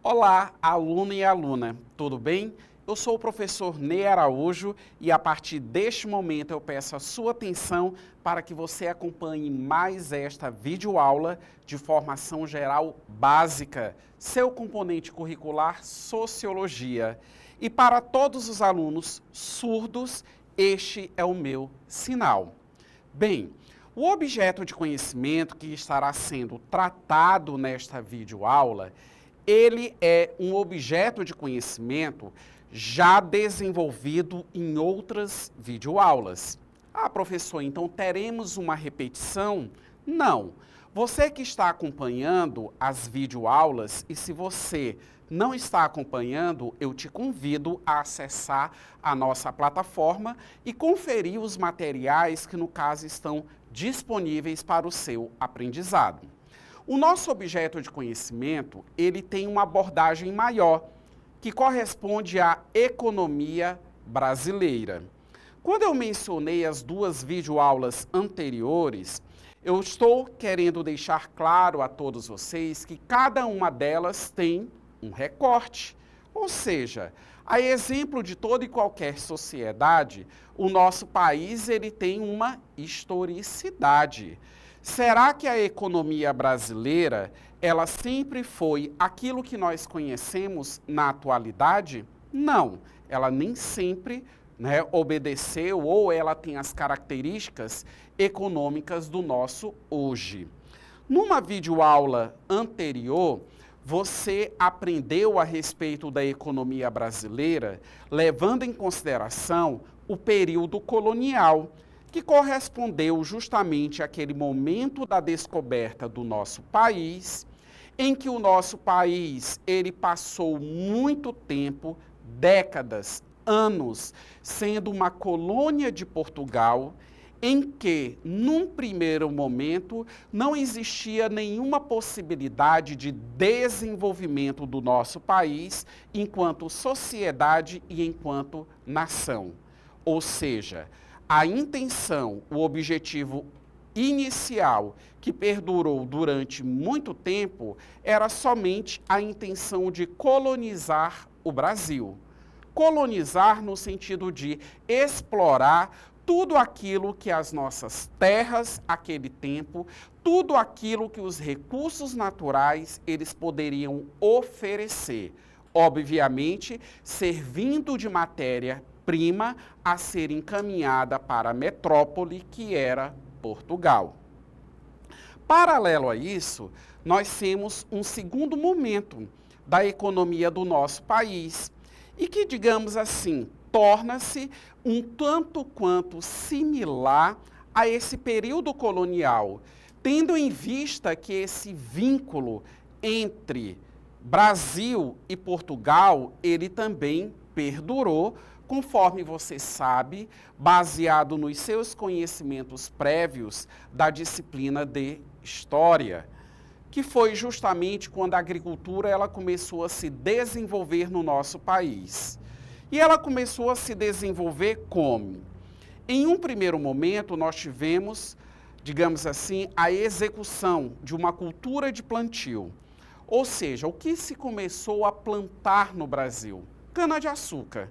Olá, aluno e aluna, tudo bem? Eu sou o professor Ney Araújo e a partir deste momento eu peço a sua atenção para que você acompanhe mais esta videoaula de formação geral básica, seu componente curricular Sociologia. E para todos os alunos surdos, este é o meu sinal. Bem, o objeto de conhecimento que estará sendo tratado nesta videoaula, ele é um objeto de conhecimento já desenvolvido em outras videoaulas. Ah, professor, então teremos uma repetição? Não. Você que está acompanhando as videoaulas, e se você não está acompanhando, eu te convido a acessar a nossa plataforma e conferir os materiais que, no caso, estão disponíveis para o seu aprendizado. O nosso objeto de conhecimento, ele tem uma abordagem maior, que corresponde à economia brasileira. Quando eu mencionei as duas videoaulas anteriores, eu estou querendo deixar claro a todos vocês que cada uma delas tem um recorte. Ou seja, a exemplo de toda e qualquer sociedade, o nosso país ele tem uma historicidade. Será que a economia brasileira, ela sempre foi aquilo que nós conhecemos na atualidade? Não, ela nem sempre obedeceu ou ela tem as características econômicas do nosso hoje. Numa videoaula anterior, você aprendeu a respeito da economia brasileira, levando em consideração o período colonial, que correspondeu justamente àquele momento da descoberta do nosso país, em que o nosso país ele passou muito tempo, décadas, anos, sendo uma colônia de Portugal, em que, num primeiro momento, não existia nenhuma possibilidade de desenvolvimento do nosso país enquanto sociedade e enquanto nação. Ou seja, a intenção, o objetivo inicial, que perdurou durante muito tempo, era somente a intenção de colonizar o Brasil. Colonizar no sentido de explorar tudo aquilo que as nossas terras, aquele tempo, tudo aquilo que os recursos naturais eles poderiam oferecer. Obviamente, servindo de matéria-prima a ser encaminhada para a metrópole que era Portugal. Paralelo a isso, nós temos um segundo momento da economia do nosso país e que, digamos assim, torna-se um tanto quanto similar a esse período colonial, tendo em vista que esse vínculo entre Brasil e Portugal, ele também perdurou, conforme você sabe, baseado nos seus conhecimentos prévios da disciplina de História, que foi justamente quando a agricultura ela começou a se desenvolver no nosso país. E ela começou a se desenvolver como? Em um primeiro momento, nós tivemos, digamos assim, a execução de uma cultura de plantio. Ou seja, o que se começou a plantar no Brasil? Cana-de-açúcar,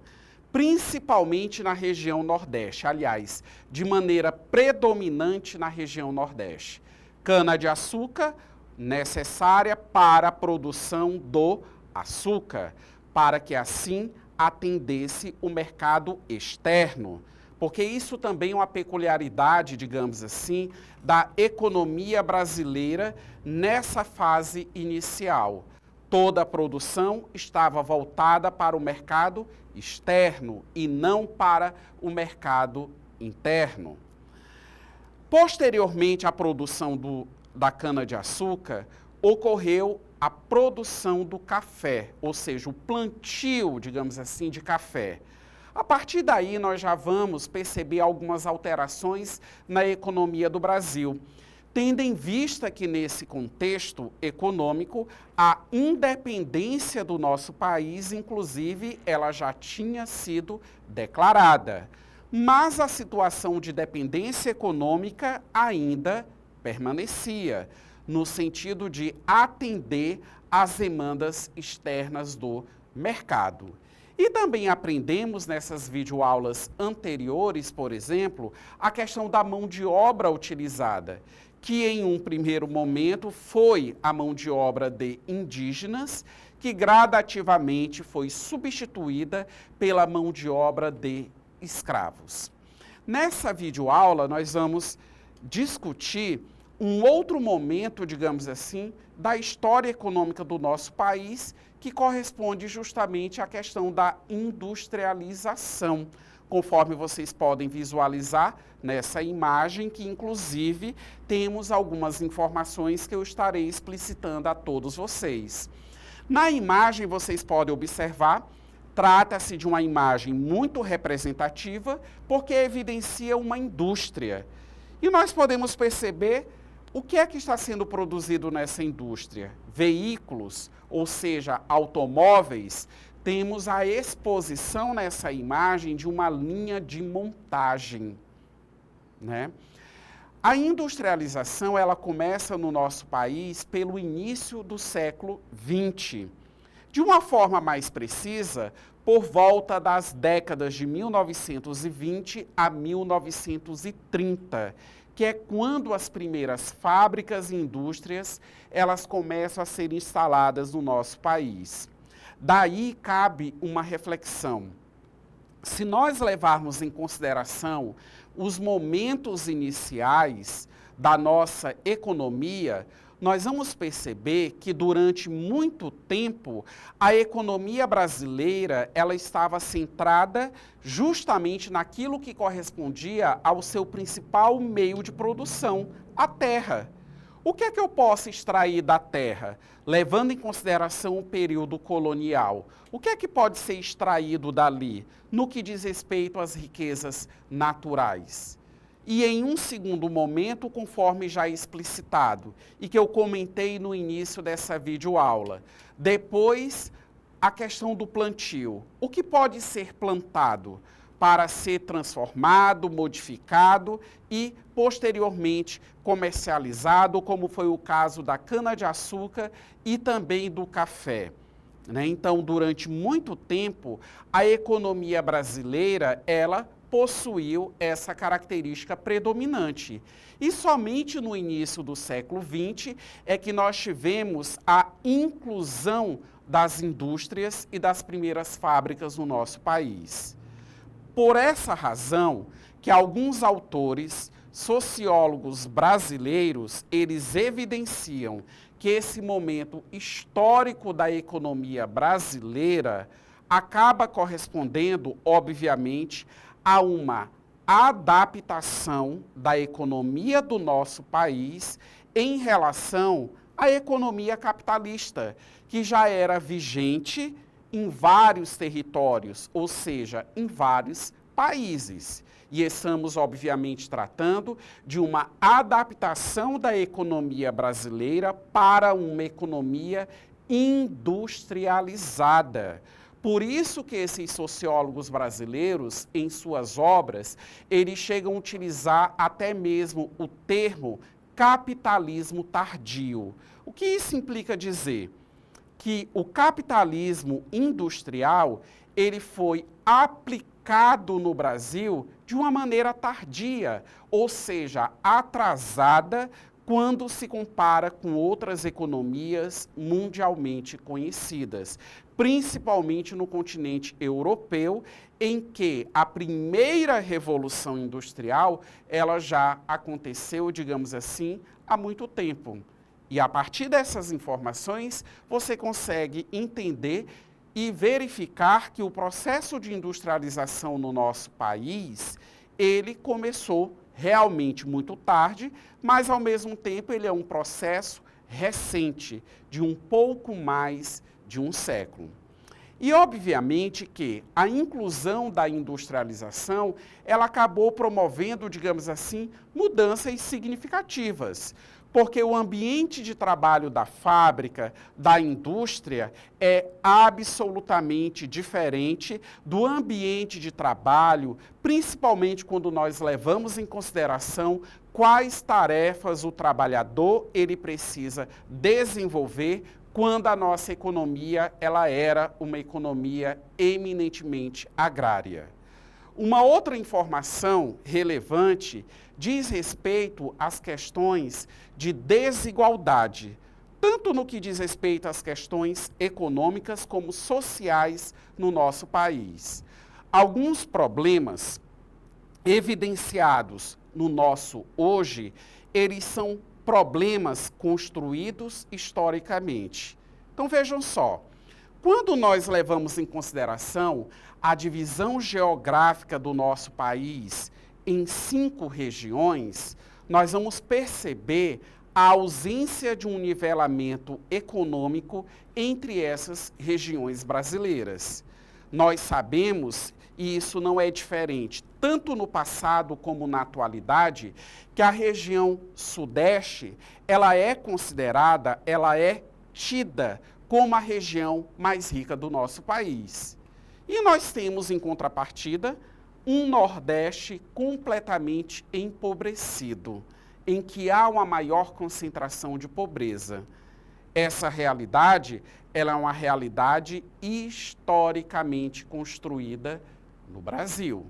principalmente na região Nordeste, aliás, de maneira predominante na região Nordeste. Cana-de-açúcar necessária para a produção do açúcar, para que assim atendesse o mercado externo, porque isso também é uma peculiaridade, digamos assim, da economia brasileira nessa fase inicial. Toda a produção estava voltada para o mercado externo e não para o mercado interno. Posteriormente à produção da cana-de-açúcar, ocorreu a produção do café, ou seja, o plantio, digamos assim, de café. A partir daí, nós já vamos perceber algumas alterações na economia do Brasil, tendo em vista que, nesse contexto econômico, a independência do nosso país, inclusive, ela já tinha sido declarada. Mas a situação de dependência econômica ainda permanecia. no sentido de atender às demandas externas do mercado. E também aprendemos nessas videoaulas anteriores, por exemplo, a questão da mão de obra utilizada, que em um primeiro momento foi a mão de obra de indígenas, que gradativamente foi substituída pela mão de obra de escravos. Nessa videoaula, nós vamos discutir um outro momento, digamos assim, da história econômica do nosso país, que corresponde justamente à questão da industrialização, conforme vocês podem visualizar nessa imagem, que inclusive temos algumas informações que eu estarei explicitando a todos vocês. Na imagem, vocês podem observar, trata-se de uma imagem muito representativa, porque evidencia uma indústria. E nós podemos perceber o que é que está sendo produzido nessa indústria. Veículos, ou seja, automóveis. Temos a exposição nessa imagem de uma linha de montagem, né? A industrialização, ela começa no nosso país pelo início do século XX. De uma forma mais precisa, por volta das décadas de 1920 a 1930, que é quando as primeiras fábricas e indústrias, elas começam a ser instaladas no nosso país. Daí cabe uma reflexão. Se nós levarmos em consideração os momentos iniciais da nossa economia, nós vamos perceber que durante muito tempo a economia brasileira ela estava centrada justamente naquilo que correspondia ao seu principal meio de produção, a terra. O que é que eu posso extrair da terra, levando em consideração o período colonial? O que é que pode ser extraído dali, no que diz respeito às riquezas naturais? E em um segundo momento, conforme já explicitado, e que eu comentei no início dessa videoaula, depois a questão do plantio. O que pode ser plantado para ser transformado, modificado e, posteriormente, comercializado, como foi o caso da cana-de-açúcar e também do café, né? Então, durante muito tempo, a economia brasileira, ela possuiu essa característica predominante. E somente no início do século XX é que nós tivemos a inclusão das indústrias e das primeiras fábricas no nosso país. Por essa razão que alguns autores, sociólogos brasileiros, eles evidenciam que esse momento histórico da economia brasileira acaba correspondendo, obviamente, a uma adaptação da economia do nosso país em relação à economia capitalista, que já era vigente em vários territórios, ou seja, em vários países. E estamos, obviamente, tratando de uma adaptação da economia brasileira para uma economia industrializada. Por isso que esses sociólogos brasileiros, em suas obras, eles chegam a utilizar até mesmo o termo capitalismo tardio. O que isso implica dizer? Que o capitalismo industrial, ele foi aplicado no Brasil de uma maneira tardia, ou seja, atrasada quando se compara com outras economias mundialmente conhecidas, principalmente no continente europeu, em que a primeira revolução industrial, ela já aconteceu, digamos assim, há muito tempo. E a partir dessas informações, você consegue entender e verificar que o processo de industrialização no nosso país, ele começou realmente muito tarde, mas ao mesmo tempo ele é um processo recente, de um pouco mais de um século. E obviamente que a inclusão da industrialização, ela acabou promovendo, digamos assim, mudanças significativas, porque o ambiente de trabalho da fábrica, da indústria, é absolutamente diferente do ambiente de trabalho, principalmente quando nós levamos em consideração quais tarefas o trabalhador ele precisa desenvolver quando a nossa economia ela era uma economia eminentemente agrária. Uma outra informação relevante diz respeito às questões de desigualdade, tanto no que diz respeito às questões econômicas como sociais no nosso país. Alguns problemas evidenciados no nosso hoje, eles são problemas construídos historicamente. Então vejam só, quando nós levamos em consideração a divisão geográfica do nosso país em 5 regiões, nós vamos perceber a ausência de um nivelamento econômico entre essas regiões brasileiras. Nós sabemos, e isso não é diferente, tanto no passado como na atualidade, que a região sudeste, ela é considerada, ela é tida como a região mais rica do nosso país. E nós temos, em contrapartida, um Nordeste completamente empobrecido, em que há uma maior concentração de pobreza. Essa realidade, ela é uma realidade historicamente construída no Brasil.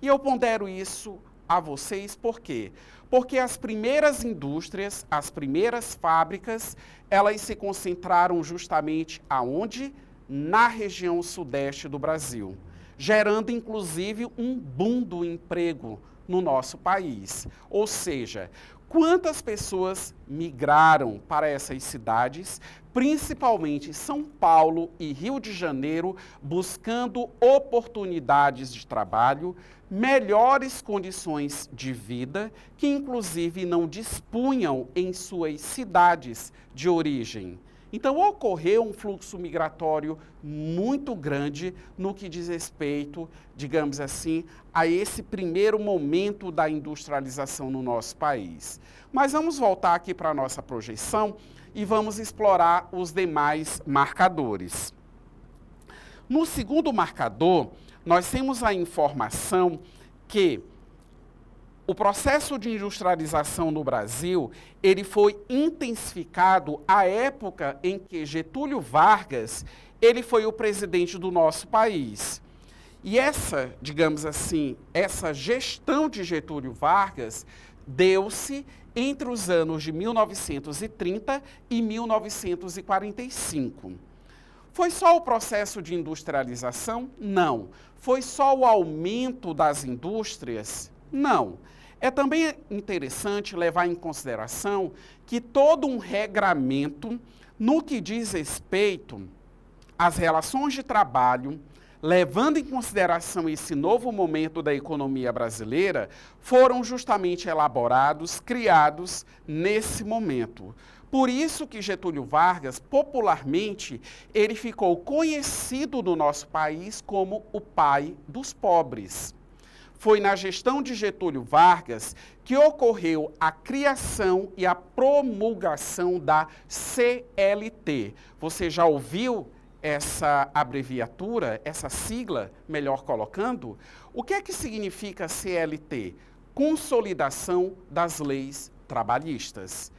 E eu pondero isso a vocês por quê? Porque as primeiras indústrias, as primeiras fábricas, elas se concentraram justamente aonde? Na região sudeste do Brasil, gerando inclusive um boom do emprego no nosso país. Ou seja, quantas pessoas migraram para essas cidades, principalmente São Paulo e Rio de Janeiro, buscando oportunidades de trabalho, melhores condições de vida, que inclusive não dispunham em suas cidades de origem. Então, ocorreu um fluxo migratório muito grande no que diz respeito, digamos assim, a esse primeiro momento da industrialização no nosso país. Mas vamos voltar aqui para a nossa projeção e vamos explorar os demais marcadores. No segundo marcador, nós temos a informação que o processo de industrialização no Brasil, ele foi intensificado à época em que Getúlio Vargas, ele foi o presidente do nosso país. E essa, digamos assim, essa gestão de Getúlio Vargas deu-se entre os anos de 1930 e 1945. Foi só o processo de industrialização? Não. Foi só o aumento das indústrias? Não. É também interessante levar em consideração que todo um regramento no que diz respeito às relações de trabalho, levando em consideração esse novo momento da economia brasileira, foram justamente elaborados, criados nesse momento. Por isso que Getúlio Vargas, popularmente, ele ficou conhecido no nosso país como o pai dos pobres. Foi na gestão de Getúlio Vargas que ocorreu a criação e a promulgação da CLT. Você já ouviu essa abreviatura, essa sigla, melhor colocando? O que é que significa CLT? Consolidação das Leis Trabalhistas.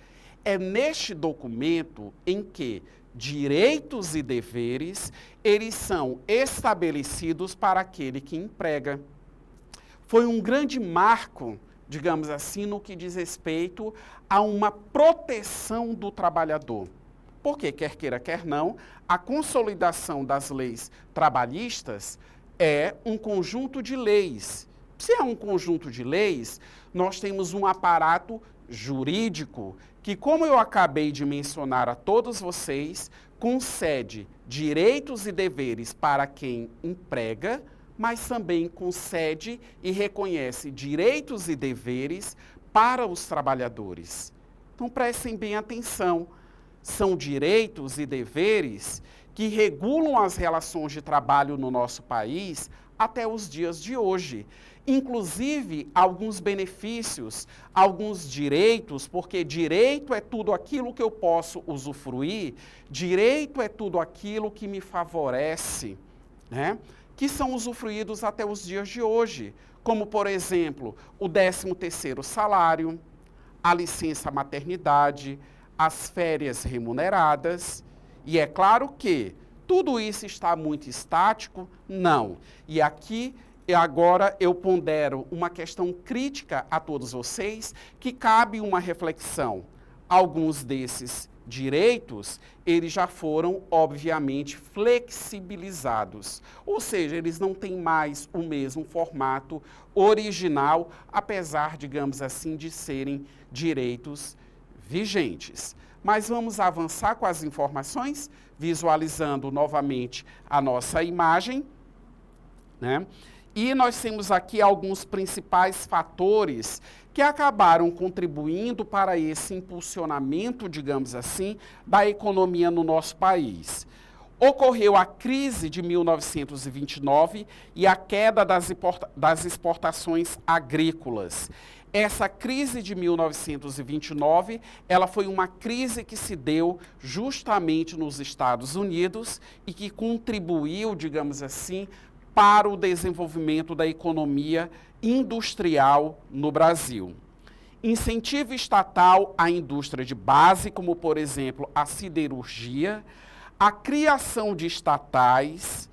É neste documento em que direitos e deveres, eles são estabelecidos para aquele que emprega. Foi um grande marco, digamos assim, no que diz respeito a uma proteção do trabalhador. Porque, quer queira, quer não, a consolidação das leis trabalhistas é um conjunto de leis. Se é um conjunto de leis, nós temos um aparato jurídico que, como eu acabei de mencionar a todos vocês, concede direitos e deveres para quem emprega, mas também concede e reconhece direitos e deveres para os trabalhadores. Então, prestem bem atenção. São direitos e deveres que regulam as relações de trabalho no nosso país até os dias de hoje. Inclusive, alguns benefícios, alguns direitos, porque direito é tudo aquilo que eu posso usufruir, direito é tudo aquilo que me favorece, né? Que são usufruídos até os dias de hoje, como, por exemplo, o 13º salário, a licença maternidade, as férias remuneradas, e é claro que tudo isso está muito estático? Não. E aqui, agora, eu pondero uma questão crítica a todos vocês, que cabe uma reflexão. Alguns desses direitos, eles já foram, obviamente, flexibilizados. Ou seja, eles não têm mais o mesmo formato original, apesar, digamos assim, de serem direitos vigentes. Mas vamos avançar com as informações, visualizando novamente a nossa imagem, né? E nós temos aqui alguns principais fatores que acabaram contribuindo para esse impulsionamento, digamos assim, da economia no nosso país. Ocorreu a crise de 1929 e a queda das exportações agrícolas. Essa crise de 1929, ela foi uma crise que se deu justamente nos Estados Unidos e que contribuiu, digamos assim, para o desenvolvimento da economia industrial no Brasil. Incentivo estatal à indústria de base, como, por exemplo, a siderurgia, a criação de estatais,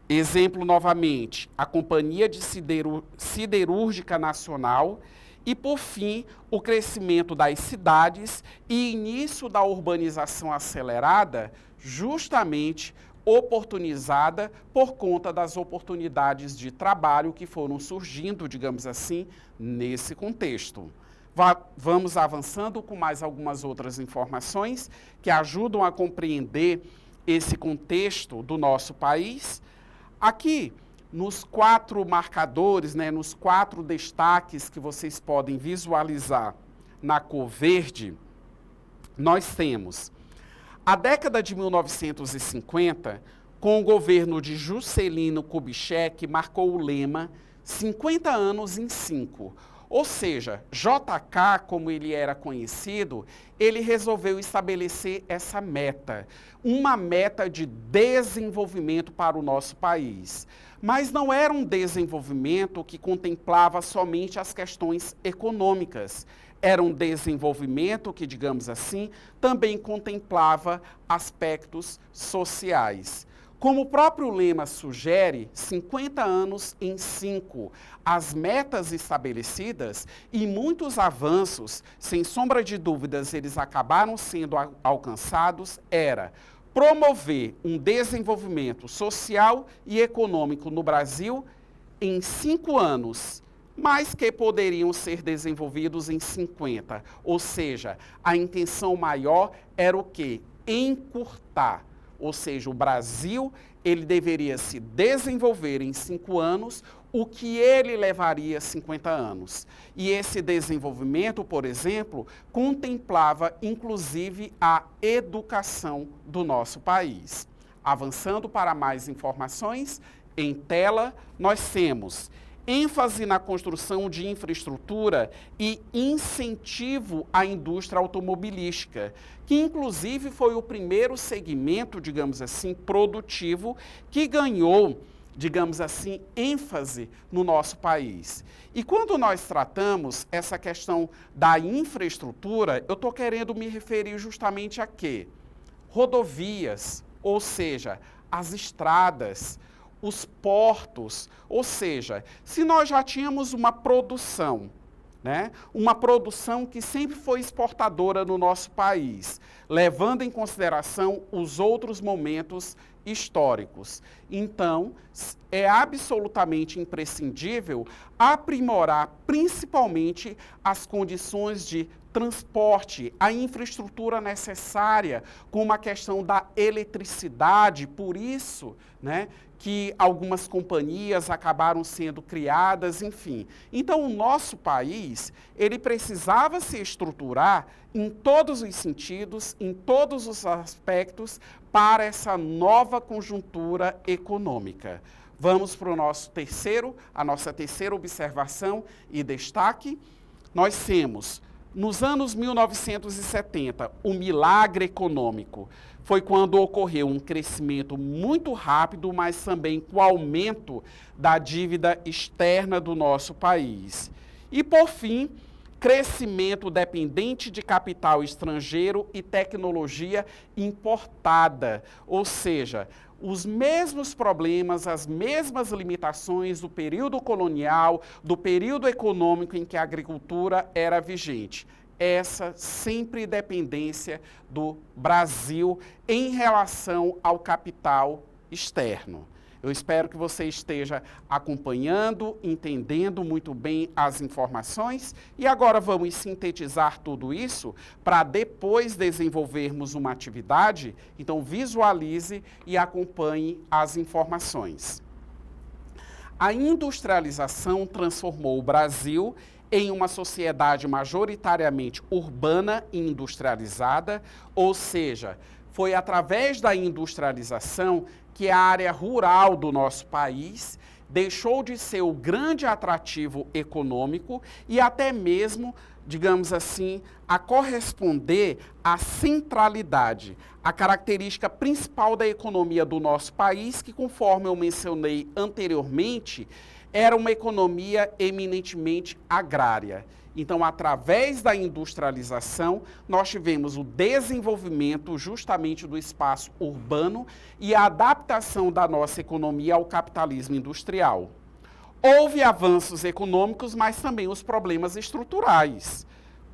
exemplo novamente, a Companhia de Siderúrgica Nacional, e, por fim, o crescimento das cidades e início da urbanização acelerada, justamente oportunizada por conta das oportunidades de trabalho que foram surgindo, digamos assim, nesse contexto. Vamos avançando com mais algumas outras informações que ajudam a compreender esse contexto do nosso país. Aqui, nos 4 marcadores, né, nos 4 destaques que vocês podem visualizar na cor verde, nós temos a década de 1950, com o governo de Juscelino Kubitschek, marcou o lema 50 anos em 5. Ou seja, JK, como ele era conhecido, ele resolveu estabelecer essa meta, uma meta de desenvolvimento para o nosso país. Mas não era um desenvolvimento que contemplava somente as questões econômicas. Era um desenvolvimento que, digamos assim, também contemplava aspectos sociais. Como o próprio lema sugere, 50 anos em 5, as metas estabelecidas e muitos avanços, sem sombra de dúvidas, eles acabaram sendo alcançados, era promover um desenvolvimento social e econômico no Brasil em 5 anos, mas que poderiam ser desenvolvidos em 50. Ou seja, a intenção maior era o quê? Encurtar. Ou seja, o Brasil, ele deveria se desenvolver em 5 anos, o que ele levaria 50 anos. E esse desenvolvimento, por exemplo, contemplava inclusive a educação do nosso país. Avançando para mais informações, em tela nós temos ênfase na construção de infraestrutura e incentivo à indústria automobilística, que inclusive foi o primeiro segmento, digamos assim, produtivo que ganhou, digamos assim, ênfase no nosso país. E quando nós tratamos essa questão da infraestrutura, eu estou querendo me referir justamente a quê? Rodovias, ou seja, as estradas, os portos, ou seja, se nós já tínhamos uma produção, né, uma produção que sempre foi exportadora no nosso país, levando em consideração os outros momentos históricos. Então, é absolutamente imprescindível aprimorar principalmente as condições de transporte, a infraestrutura necessária, como a questão da eletricidade, por isso, né, que algumas companhias acabaram sendo criadas, enfim. Então, o nosso país, ele precisava se estruturar em todos os sentidos, em todos os aspectos, para essa nova conjuntura econômica. Vamos para a nossa terceira observação e destaque. Nós temos, nos anos 1970, o milagre econômico. Foi quando ocorreu um crescimento muito rápido, mas também com o aumento da dívida externa do nosso país. E, por fim, crescimento dependente de capital estrangeiro e tecnologia importada, ou seja, os mesmos problemas, as mesmas limitações do período colonial, do período econômico em que a agricultura era vigente. Essa sempre dependência do Brasil em relação ao capital externo. Eu espero que você esteja acompanhando, entendendo muito bem as informações e agora vamos sintetizar tudo isso para depois desenvolvermos uma atividade. Então visualize e acompanhe as informações. A industrialização transformou o Brasil em uma sociedade majoritariamente urbana e industrializada, ou seja, foi através da industrialização que a área rural do nosso país deixou de ser o grande atrativo econômico e até mesmo, digamos assim, a corresponder à centralidade, a característica principal da economia do nosso país, que, conforme eu mencionei anteriormente, era uma economia eminentemente agrária. Então, através da industrialização, nós tivemos o desenvolvimento justamente do espaço urbano e a adaptação da nossa economia ao capitalismo industrial. Houve avanços econômicos, mas também os problemas estruturais.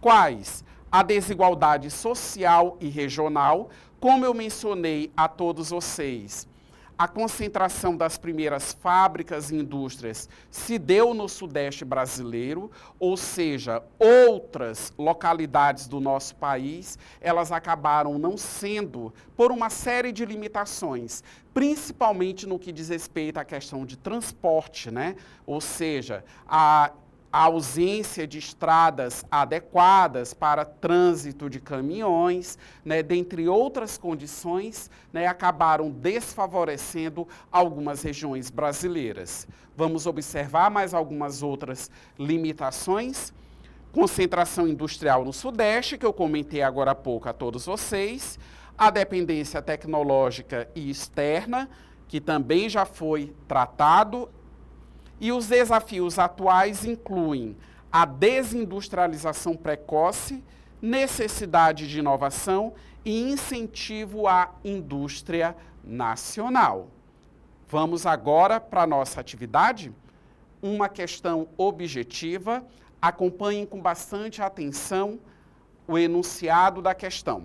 Quais? A desigualdade social e regional, como eu mencionei a todos vocês. A concentração das primeiras fábricas e indústrias se deu no Sudeste brasileiro, ou seja, outras localidades do nosso país, elas acabaram não sendo por uma série de limitações, principalmente no que diz respeito à questão de transporte, né? Ou seja, a ausência de estradas adequadas para trânsito de caminhões, né, dentre outras condições, né, acabaram desfavorecendo algumas regiões brasileiras. Vamos observar mais algumas outras limitações. Concentração industrial no Sudeste, que eu comentei agora há pouco a todos vocês, a dependência tecnológica e externa, que também já foi tratado. E os desafios atuais incluem a desindustrialização precoce, necessidade de inovação e incentivo à indústria nacional. Vamos agora para a nossa atividade? Uma questão objetiva. Acompanhem com bastante atenção o enunciado da questão.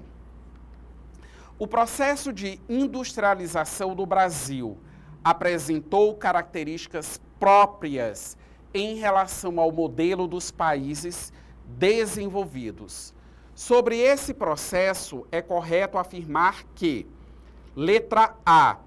O processo de industrialização do Brasil apresentou características próprias em relação ao modelo dos países desenvolvidos. Sobre esse processo, é correto afirmar que, letra A,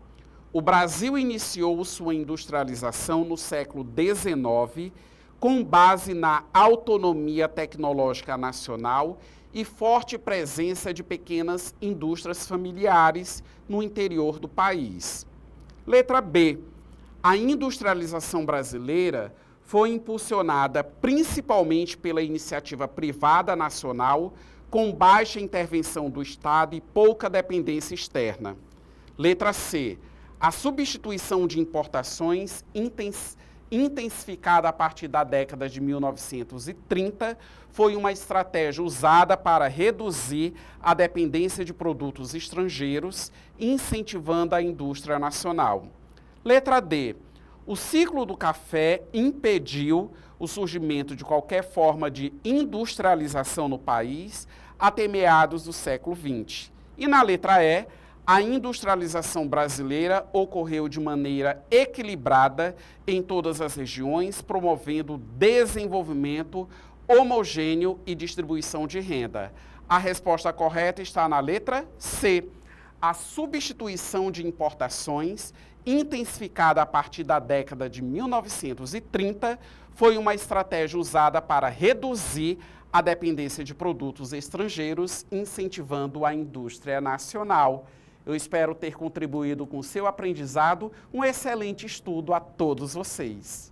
o Brasil iniciou sua industrialização no século XIX com base na autonomia tecnológica nacional e forte presença de pequenas indústrias familiares no interior do país. Letra B, a industrialização brasileira foi impulsionada principalmente pela iniciativa privada nacional, com baixa intervenção do Estado e pouca dependência externa. Letra C, a substituição de importações intensificada a partir da década de 1930 foi uma estratégia usada para reduzir a dependência de produtos estrangeiros, incentivando a indústria nacional. Letra D, o ciclo do café impediu o surgimento de qualquer forma de industrialização no país até meados do século XX. E na letra E, a industrialização brasileira ocorreu de maneira equilibrada em todas as regiões, promovendo desenvolvimento homogêneo e distribuição de renda. A resposta correta está na letra C. A substituição de importações, intensificada a partir da década de 1930, foi uma estratégia usada para reduzir a dependência de produtos estrangeiros, incentivando a indústria nacional. Eu espero ter contribuído com o seu aprendizado. Um excelente estudo a todos vocês.